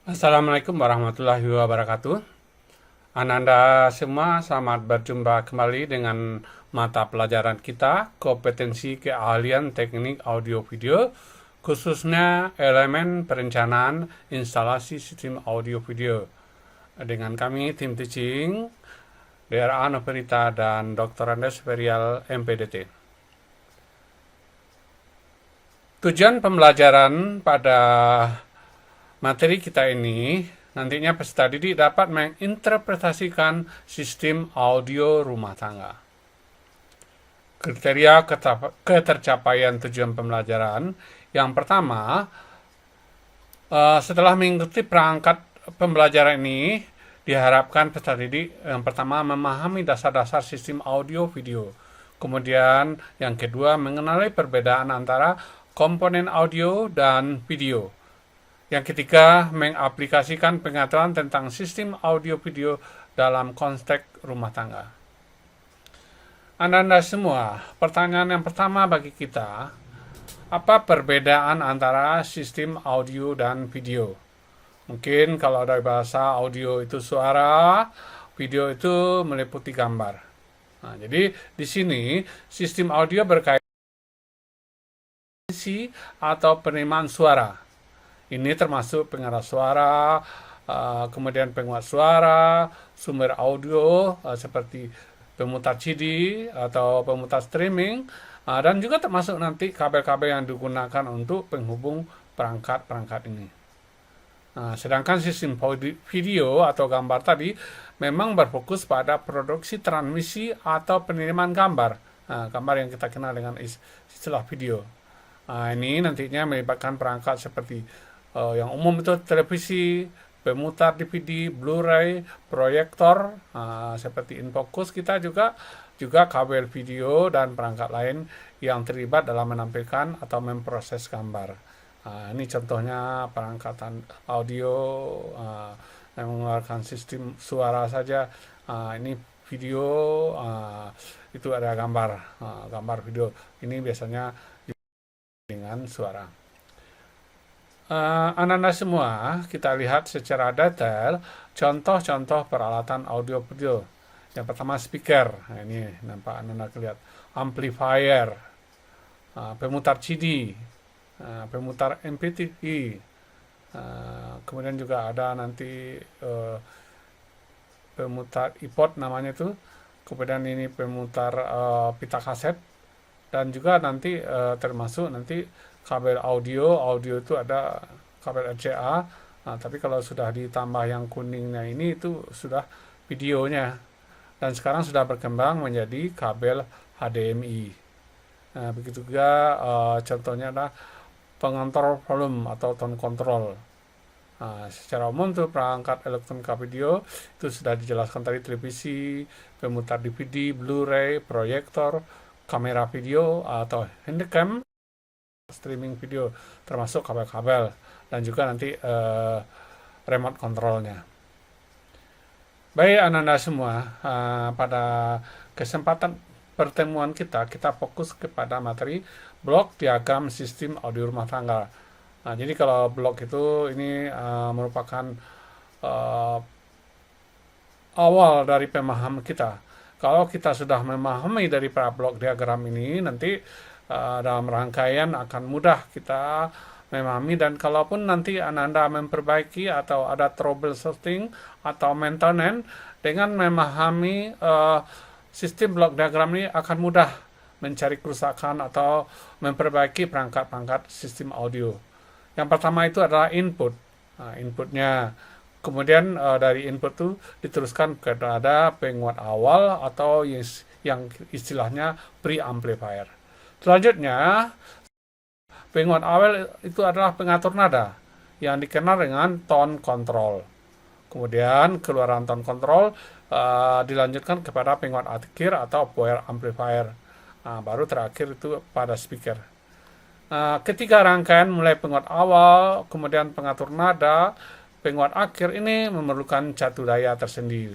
Assalamualaikum warahmatullahi wabarakatuh. Ananda semua, selamat berjumpa kembali dengan mata pelajaran kita, kompetensi keahlian teknik audio video, khususnya elemen perencanaan instalasi sistem audio video. Dengan kami, tim teaching, DRA Noperita dan Dr. Andes Ferial, MPDT. Tujuan pembelajaran pada materi kita ini, nantinya peserta didik dapat menginterpretasikan sistem audio rumah tangga. Kriteria ketercapaian tujuan pembelajaran. Yang pertama, setelah mengikuti perangkat pembelajaran ini, diharapkan peserta didik yang pertama memahami dasar-dasar sistem audio video. Kemudian yang kedua, mengenali perbedaan antara komponen audio dan video. Yang ketiga, mengaplikasikan pengetahuan tentang sistem audio-video dalam konteks rumah tangga. Anda semua, pertanyaan yang pertama bagi kita, apa perbedaan antara sistem audio dan video? Mungkin kalau dari bahasa audio itu suara, video itu meliputi gambar. Nah, jadi di sini sistem audio berkaitan dengan atau penerimaan suara. Ini termasuk pengeras suara, kemudian penguat suara, sumber audio seperti pemutar CD atau pemutar streaming, dan juga termasuk nanti kabel-kabel yang digunakan untuk penghubung perangkat-perangkat ini. Sedangkan sistem video atau gambar tadi memang berfokus pada produksi transmisi atau penerimaan gambar, gambar yang kita kenal dengan istilah video. Ini nantinya melibatkan perangkat seperti yang umum itu televisi, pemutar DVD, Blu-ray, proyektor, seperti InFocus kita juga kabel video dan perangkat lain yang terlibat dalam menampilkan atau memproses gambar. Ini contohnya perangkatan audio yang mengeluarkan sistem suara saja. Ini video, itu ada gambar video. Ini biasanya dengan suara. Anak-anak semua, kita lihat secara detail contoh-contoh peralatan audio video. Yang pertama speaker, ini nampak anak-anak lihat, amplifier, pemutar CD, pemutar MP3, kemudian juga ada nanti pemutar iPod namanya itu, kemudian ini pemutar pita kaset, dan juga nanti termasuk nanti kabel audio itu ada kabel RCA, tapi kalau sudah ditambah yang kuningnya ini itu sudah videonya, dan sekarang sudah berkembang menjadi kabel HDMI. Begitu juga contohnya adalah pengontrol volume atau tone control. Secara umum tuh perangkat elektronika video itu sudah dijelaskan tadi, televisi, pemutar DVD, Blu-ray, proyektor, kamera video atau handycam, streaming video, termasuk kabel-kabel, dan juga nanti remote controlnya. Baik anak-anak semua, pada kesempatan pertemuan kita fokus kepada materi blok diagram sistem audio rumah tangga. Jadi kalau blok itu ini merupakan awal dari pemahaman kita. Kalau kita sudah memahami dari para blok diagram ini, nanti dalam rangkaian akan mudah kita memahami, dan kalaupun nanti Anda memperbaiki atau ada troubleshooting atau maintenance, dengan memahami sistem blok diagram ini akan mudah mencari kerusakan atau memperbaiki perangkat-perangkat sistem audio. Yang pertama itu adalah input. Inputnya, kemudian dari input itu diteruskan kepada penguat awal atau yang istilahnya preamplifier. Selanjutnya, penguat awal itu adalah pengatur nada yang dikenal dengan tone control. Kemudian keluaran tone control dilanjutkan kepada penguat akhir atau power amplifier. Baru terakhir itu pada speaker. Ketiga rangkaian mulai penguat awal, kemudian pengatur nada, penguat akhir ini memerlukan catu daya tersendiri.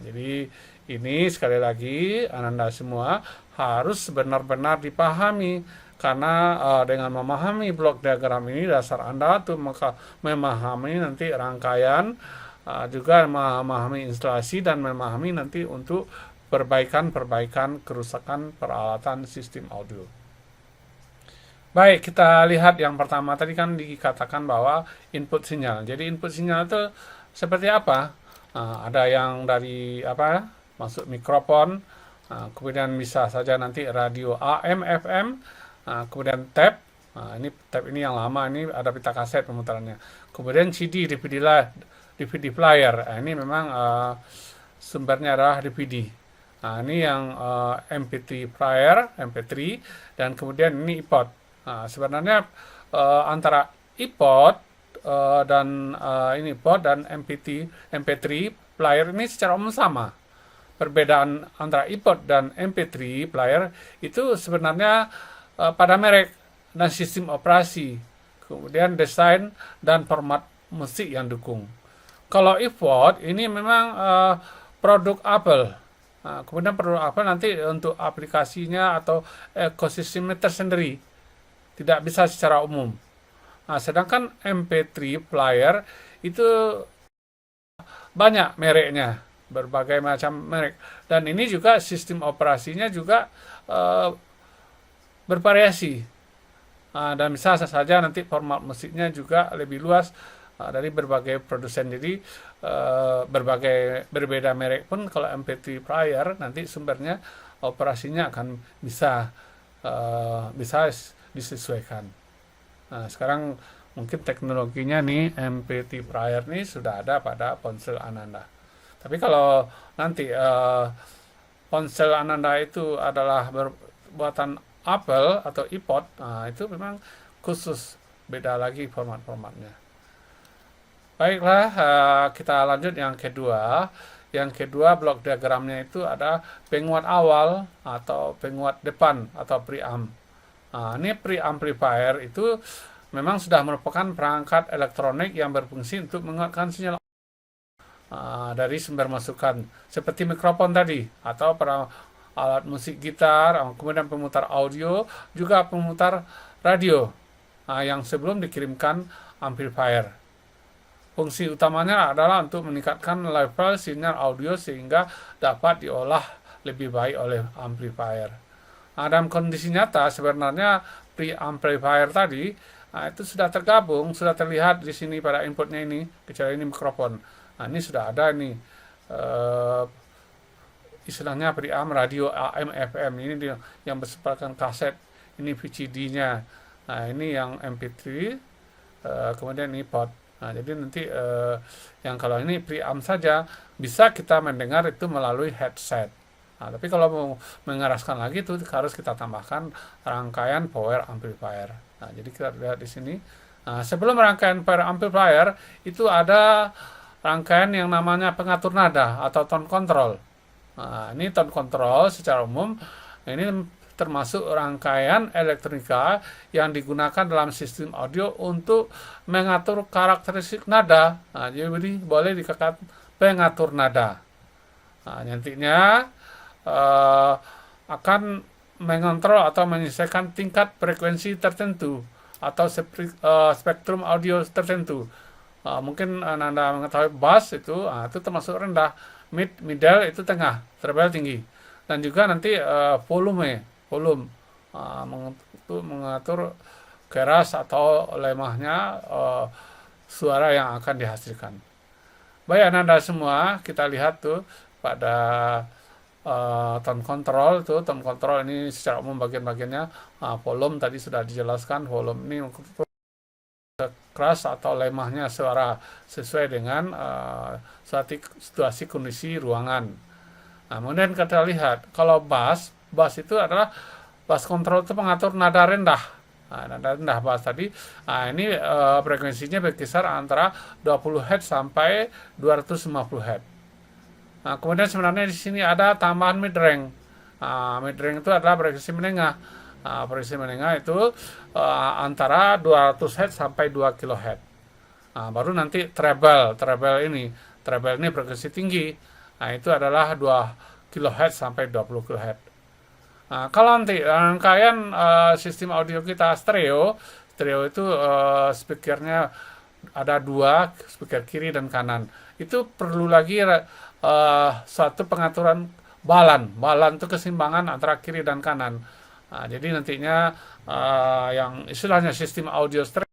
Jadi Ini sekali lagi Ananda semua harus benar-benar dipahami, karena dengan memahami blok diagram ini dasar Anda tuh maka memahami nanti rangkaian, juga memahami instalasi dan memahami nanti untuk perbaikan kerusakan peralatan sistem audio. Baik, kita lihat yang pertama tadi kan dikatakan bahwa input sinyal. Jadi input sinyal itu seperti apa? Ada yang dari masuk mikrofon, kemudian bisa saja nanti radio AM, FM, kemudian tape. Ini tape ini yang lama, ini ada pita kaset pemutarannya. Kemudian CD, DVD player. Ini memang sumbernya adalah DVD. Ini yang MP3 player, MP3, dan kemudian ini iPod. Sebenarnya antara iPod dan ini iPod dan MP3 player ini secara umum sama. Perbedaan antara iPod dan MP3 player itu sebenarnya pada merek dan sistem operasi, kemudian desain dan format musik yang dukung. Kalau iPod ini memang produk Apple. Kemudian produk Apple nanti untuk aplikasinya atau ekosistemnya tersendiri, tidak bisa secara umum. Sedangkan MP3 player itu banyak mereknya, berbagai macam merek. Dan ini juga sistem operasinya juga bervariasi. Dan bisa saja nanti format musiknya juga lebih luas dari berbagai produsen. Jadi berbeda merek pun kalau MP3 player nanti sumbernya operasinya akan bisa disesuaikan. Sekarang mungkin teknologinya nih MP3 player nih sudah ada pada ponsel Ananda. Tapi kalau nanti ponsel Ananda itu adalah buatan Apple atau iPod, itu memang khusus, beda lagi format-formatnya. Baiklah, kita lanjut yang kedua. Yang kedua, blok diagramnya itu ada penguat awal atau penguat depan atau preamp. Ini preamplifier itu memang sudah merupakan perangkat elektronik yang berfungsi untuk menguatkan sinyal dari sumber masukan seperti mikrofon tadi, atau alat musik gitar, kemudian pemutar audio, juga pemutar radio yang sebelum dikirimkan amplifier. Fungsi utamanya adalah untuk meningkatkan level sinyal audio sehingga dapat diolah lebih baik oleh amplifier. Dalam kondisi nyata sebenarnya preamplifier tadi itu sudah tergabung, sudah terlihat di sini pada inputnya ini, kecuali ini mikrofon. Ini sudah ada nih istilahnya preamp radio AM FM, ini yang berseparakan kaset, ini VCD-nya. Ini yang MP3, kemudian ini pod. Jadi nanti yang kalau ini preamp saja bisa kita mendengar itu melalui headset. Tapi kalau mau mengeraskan lagi itu harus kita tambahkan rangkaian power amplifier. Jadi kita lihat di sini. Sebelum rangkaian power amplifier itu ada rangkaian yang namanya pengatur nada atau tone control. Ini tone control secara umum ini termasuk rangkaian elektronika yang digunakan dalam sistem audio untuk mengatur karakteristik nada. Jadi boleh dikatakan pengatur nada. Nantinya akan mengontrol atau menyesuaikan tingkat frekuensi tertentu atau spektrum audio tertentu. Mungkin Anda mengetahui bass itu termasuk rendah, middle itu tengah, treble tinggi, dan juga nanti volume untuk mengatur keras atau lemahnya suara yang akan dihasilkan. Baik Anda semua, kita lihat tuh pada tone control ini secara umum bagian-bagiannya. Volume tadi sudah dijelaskan, volume ini keras atau lemahnya suara sesuai dengan situasi kondisi ruangan. Kemudian kita lihat kalau bass itu adalah bass control itu mengatur nada rendah. Nada rendah bass tadi. Ini frekuensinya berkisar antara 20 Hz sampai 250 Hz. Kemudian sebenarnya di sini ada tambahan mid-range. Mid-range itu adalah frekuensi menengah. Frekuensi menengah itu antara 200 Hz sampai 2 kHz. Baru nanti treble ini frekuensi tinggi. Itu adalah 2 kHz sampai 20 kHz. Nah, kalau nanti rangkaian sistem audio kita stereo itu speakernya ada dua, speaker kiri dan kanan. Itu perlu lagi suatu pengaturan balan itu keseimbangan antara kiri dan kanan. Nah, jadi nantinya yang istilahnya sistem audio stereo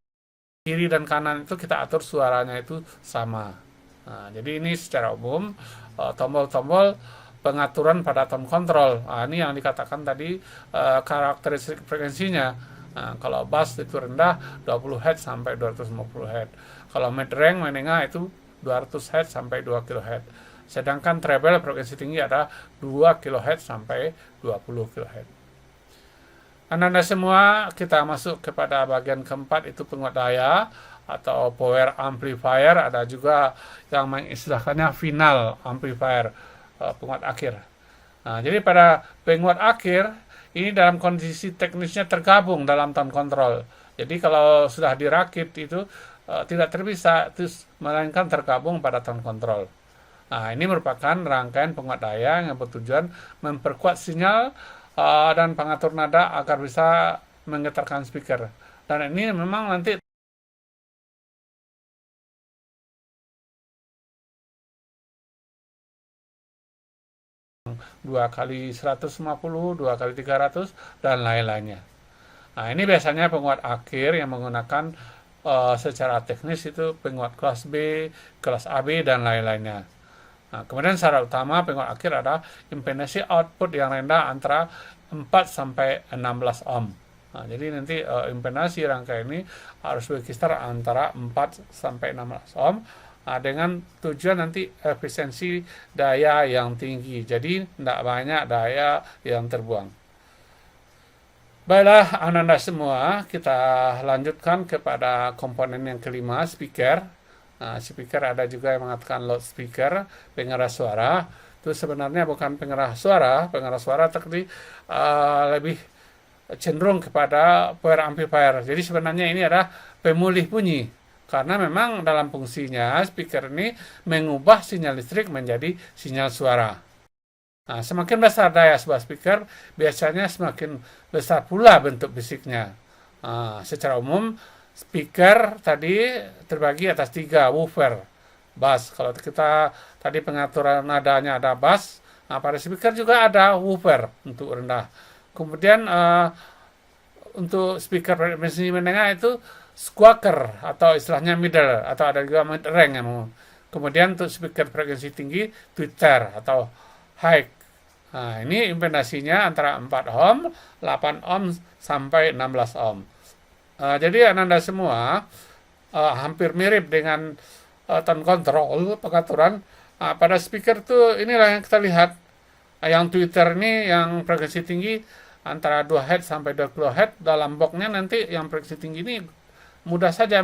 kiri dan kanan itu kita atur suaranya itu sama. Nah, jadi ini secara umum tombol-tombol pengaturan pada tone control. Nah, ini yang dikatakan tadi karakteristik frekuensinya. Nah, kalau bass itu rendah 20 Hz sampai 250 Hz. Kalau mid range menengah itu 200 Hz sampai 2 kHz. Sedangkan treble frekuensi tinggi ada 2 kHz sampai 20 kHz. Anda semua, kita masuk kepada bagian keempat, itu penguat daya atau power amplifier. Ada juga yang mengistilahkannya final amplifier, penguat akhir. Nah, jadi pada penguat akhir ini dalam kondisi teknisnya tergabung dalam tone control. Jadi kalau sudah dirakit itu tidak terpisah, melainkan tergabung pada tone control. Nah, ini merupakan rangkaian penguat daya yang bertujuan memperkuat sinyal dan pengatur nada agar bisa menggetarkan speaker. Dan ini memang nanti dua kali 150, 2 kali 300 dan lain-lainnya. Nah, ini biasanya penguat akhir yang menggunakan secara teknis itu penguat kelas B, kelas AB dan lain-lainnya. Nah, kemudian syarat utama penguat akhir adalah impedansi output yang rendah antara 4 sampai 16 ohm. Nah, jadi nanti impedansi rangkaian ini harus berkisar antara 4 sampai 16 ohm. Nah, dengan tujuan nanti efisiensi daya yang tinggi. Jadi tidak banyak daya yang terbuang. Baiklah, Anda semua, kita lanjutkan kepada komponen yang kelima, speaker. Nah, speaker ada juga yang mengatakan loudspeaker, pengeras suara. Itu sebenarnya bukan pengeras suara tadi lebih cenderung kepada power amplifier. Jadi sebenarnya ini adalah pemulih bunyi. Karena memang dalam fungsinya speaker ini mengubah sinyal listrik menjadi sinyal suara. Nah, semakin besar daya sebuah speaker, biasanya semakin besar pula bentuk fisiknya. Nah, secara umum, speaker tadi terbagi atas 3, woofer, bass. Kalau kita tadi pengaturan nadanya ada bass, nah pada speaker juga ada woofer untuk rendah. Kemudian untuk speaker frekuensi menengah itu squawker atau istilahnya middle, atau ada juga mid range yang kemudian untuk speaker frekuensi tinggi tweeter atau high. Nah, ini impedasinya antara 4 ohm, 8 ohm sampai 16 ohm. Jadi Anda semua hampir mirip dengan tone control pengaturan pada speaker itu. Inilah yang kita lihat. Yang tweeter ini yang frekuensi tinggi antara 2 Hz sampai 2 kHz. Dalam boxnya nanti yang frekuensi tinggi ini mudah saja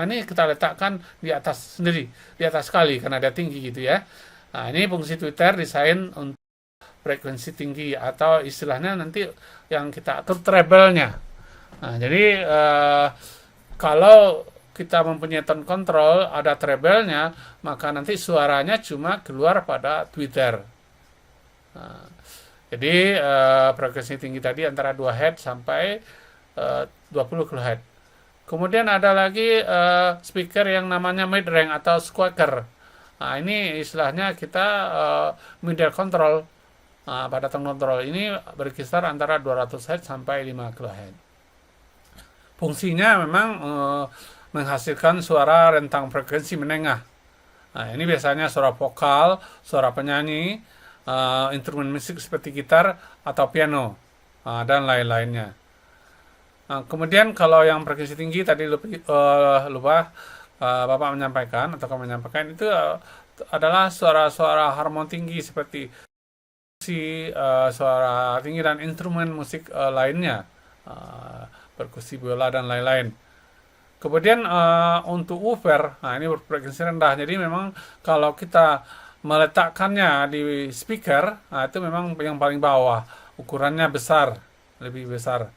ini kita letakkan di atas sendiri, di atas sekali karena dia tinggi gitu ya. Nah, ini fungsi tweeter desain untuk frekuensi tinggi atau istilahnya nanti yang kita atur treble-nya. Nah, jadi kalau kita mempunyai tone control ada treble-nya, maka nanti suaranya cuma keluar pada tweeter. Nah, jadi frekuensi tinggi tadi antara 2 Hz sampai 20 kHz. Kemudian ada lagi speaker yang namanya mid range atau squawker. Nah, ini istilahnya kita middle control. Nah, pada tone control ini berkisar antara 200 Hz sampai 5 kHz. Fungsinya memang menghasilkan suara rentang frekuensi menengah. Nah, ini biasanya suara vokal, suara penyanyi, instrumen musik seperti gitar atau piano, dan lain-lainnya. Nah, kemudian kalau yang frekuensi tinggi tadi lupa Bapak menyampaikan atau kamu menyampaikan itu adalah suara-suara harmoni tinggi seperti suara tinggi dan instrumen musik lainnya, perkusi biola dan lain-lain. Kemudian untuk woofer, nah ini berfrekuensi rendah. Jadi memang kalau kita meletakkannya di speaker, nah itu memang yang paling bawah, ukurannya besar, lebih besar.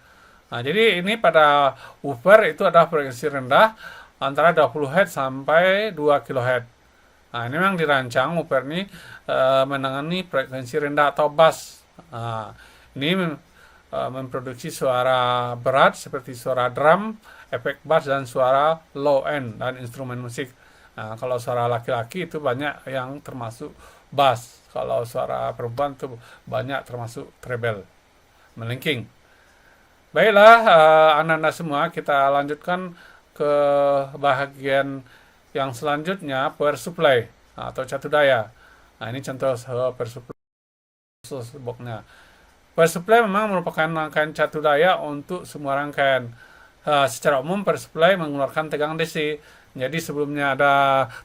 Nah, jadi ini pada woofer itu ada frekuensi rendah antara 20 Hz sampai 2 kHz. Nah, ini memang dirancang Woofer ini menangani frekuensi rendah atau bass. Nah, ini memproduksi suara berat seperti suara drum, efek bass, dan suara low end dan instrumen musik. Nah, kalau suara laki-laki itu banyak yang termasuk bass. Kalau suara perempuan itu banyak termasuk treble, melengking. Baiklah, Anda-anda semua, kita lanjutkan ke bagian yang selanjutnya, power supply atau catu daya. Nah, ini contoh power supply boxnya. Power supply memang merupakan rangkaian catu daya untuk semua rangkaian. Secara umum, power supply mengeluarkan tegangan DC. Jadi sebelumnya ada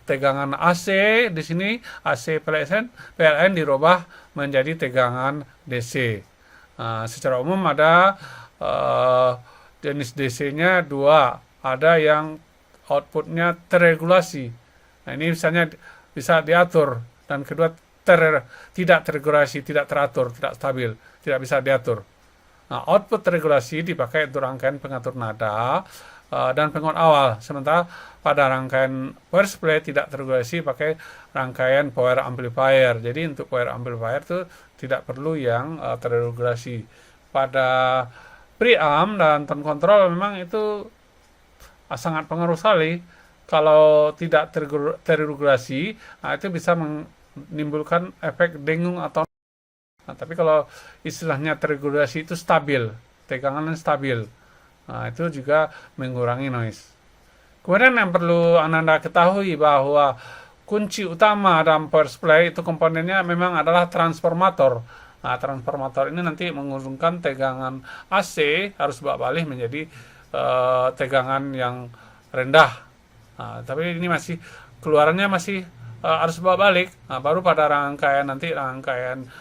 tegangan AC di sini, AC PLN dirubah menjadi tegangan DC. Secara umum ada jenis DC-nya dua, ada yang outputnya terregulasi. Nah, ini misalnya bisa diatur, dan kedua tidak terregulasi, tidak teratur, tidak stabil, tidak bisa diatur. Nah, output terregulasi dipakai untuk rangkaian pengatur nada dan penguat awal, sementara pada rangkaian power supply tidak terregulasi pakai rangkaian power amplifier. Jadi untuk power amplifier itu tidak perlu yang terregulasi. Pada preamp dan tone control memang itu sangat pengaruh sekali. Kalau tidak terregulasi, nah itu bisa menimbulkan efek dengung atau tapi kalau istilahnya terregulasi itu stabil, tegangannya stabil. Nah, itu juga mengurangi noise. Kemudian yang perlu Anda ketahui bahwa kunci utama dalam power supply itu komponennya memang adalah transformator. Nah, transformator ini nanti menghubungkan tegangan AC harus balik menjadi tegangan yang rendah. Nah, tapi ini masih keluarannya masih harus balik. Nah, baru pada rangkaian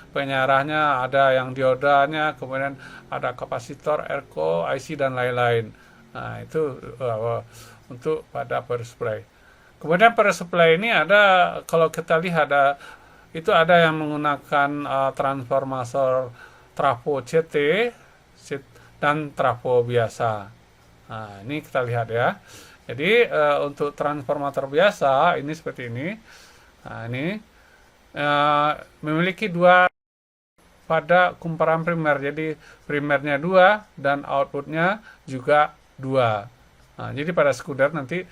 penyarahnya ada yang diodanya, kemudian ada kapasitor, ergo, IC, dan lain-lain. Nah, itu untuk pada power supply. Kemudian power supply ini ada, kalau kita lihat itu ada yang menggunakan transformator trafo CT dan trafo biasa. Nah, ini kita lihat ya. Jadi untuk transformator biasa ini seperti ini. Nah, ini memiliki dua pada kumparan primer. Jadi primernya 2 dan outputnya juga 2. Nah, jadi pada sekunder nanti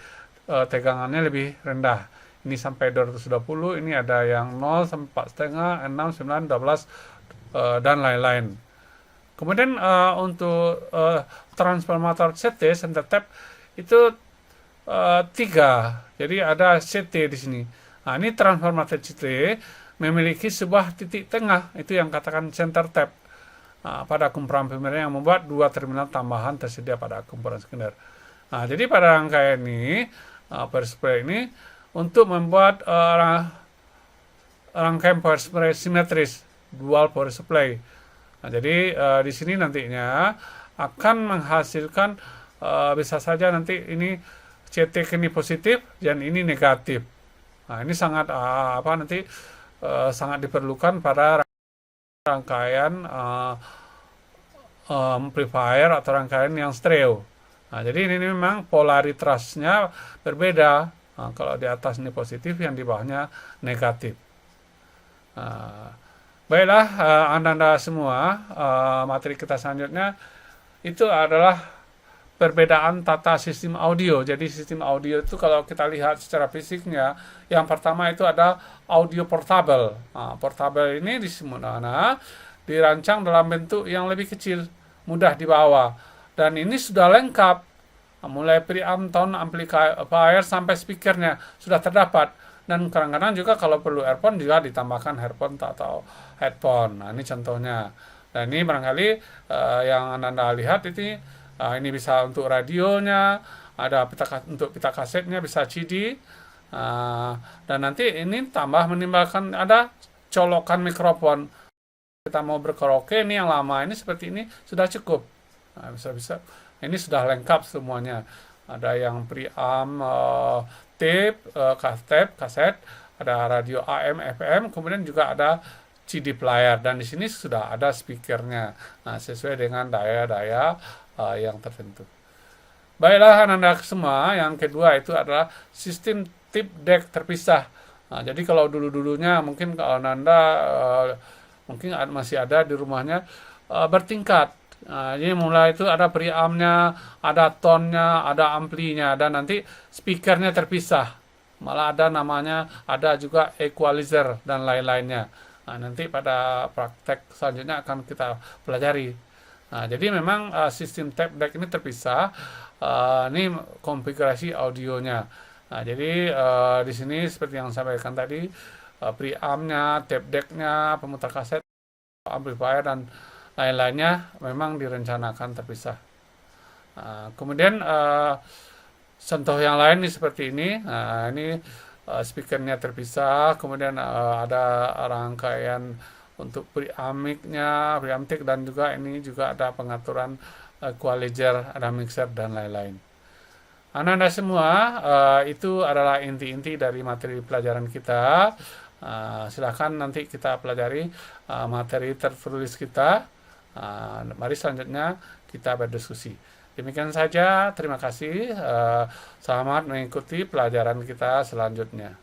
tegangannya lebih rendah. Ini sampai 220, ini ada yang 0 sampai 4,5, 6, 9, 12 dan lain-lain. Kemudian untuk transformator CT center tap itu 3. Jadi ada CT di sini. Nah, ini transformator CT memiliki sebuah titik tengah, itu yang katakan center tap pada kumpulan primer yang membuat 2 terminal tambahan tersedia pada kumpulan sekunder. Nah, jadi pada rangkaian ini power supply ini untuk membuat rangkaian power supply simetris, dual power supply. Nah, jadi di sini nantinya akan menghasilkan bisa saja nanti ini CT ini positif dan ini negatif. Nah, ini sangat sangat diperlukan pada rangkaian amplifier atau rangkaian yang stereo. Nah, jadi ini memang polaritasnya berbeda. Nah, kalau di atas ini positif, yang di bawahnya negatif. Baiklah, Anda semua, materi kita selanjutnya itu adalah perbedaan tata sistem audio. Jadi sistem audio itu kalau kita lihat secara fisiknya, yang pertama itu ada audio portable. Nah, portable ini dirancang dalam bentuk yang lebih kecil, mudah dibawa. Dan ini sudah lengkap, mulai preamp, tone, amplifier sampai speakernya sudah terdapat. Dan kadang-kadang juga kalau perlu earphone juga ditambahkan earphone atau headphone. Nah, ini contohnya. Dan ini barangkali yang Anda lihat ini bisa untuk radionya, ada untuk pita kasetnya, bisa CD. Dan nanti ini tambah menimbulkan ada colokan mikrofon. Kita mau berkaraoke, ini yang lama ini seperti ini sudah cukup. Nah, bisa ini sudah lengkap semuanya. Ada yang preamp, tape, kaset, ada radio AM, FM, kemudian juga ada CD player, dan di sini sudah ada speakernya. Nah, sesuai dengan daya-daya yang tertentu. Baiklah Anda semua, yang kedua itu adalah sistem tip deck terpisah. Nah, jadi kalau dulu-dulunya mungkin kalau Nanda mungkin masih ada di rumahnya bertingkat. Nah, jadi mulai itu ada preampnya, ada tonnya, ada amplinya, dan nanti speakernya terpisah. Malah ada namanya, ada juga equalizer dan lain-lainnya. Nah, nanti pada praktek selanjutnya akan kita pelajari. Nah, jadi memang sistem tape deck ini terpisah. Ini konfigurasi audionya. Nah, jadi di sini seperti yang saya sampaikan tadi, preampnya, tape decknya, pemutar kaset, amplifier dan lain-lainnya memang direncanakan terpisah. Kemudian contoh yang lain nih seperti ini. Ini speakernya terpisah, kemudian ada rangkaian untuk preamp-nya, preamp dan juga ini juga ada pengaturan equalizer, ada mixer dan lain-lain. Anda semua, itu adalah inti-inti dari materi pelajaran kita. Silakan nanti kita pelajari materi tertulis kita. Mari selanjutnya kita berdiskusi. Demikian saja, terima kasih. Selamat mengikuti pelajaran kita selanjutnya.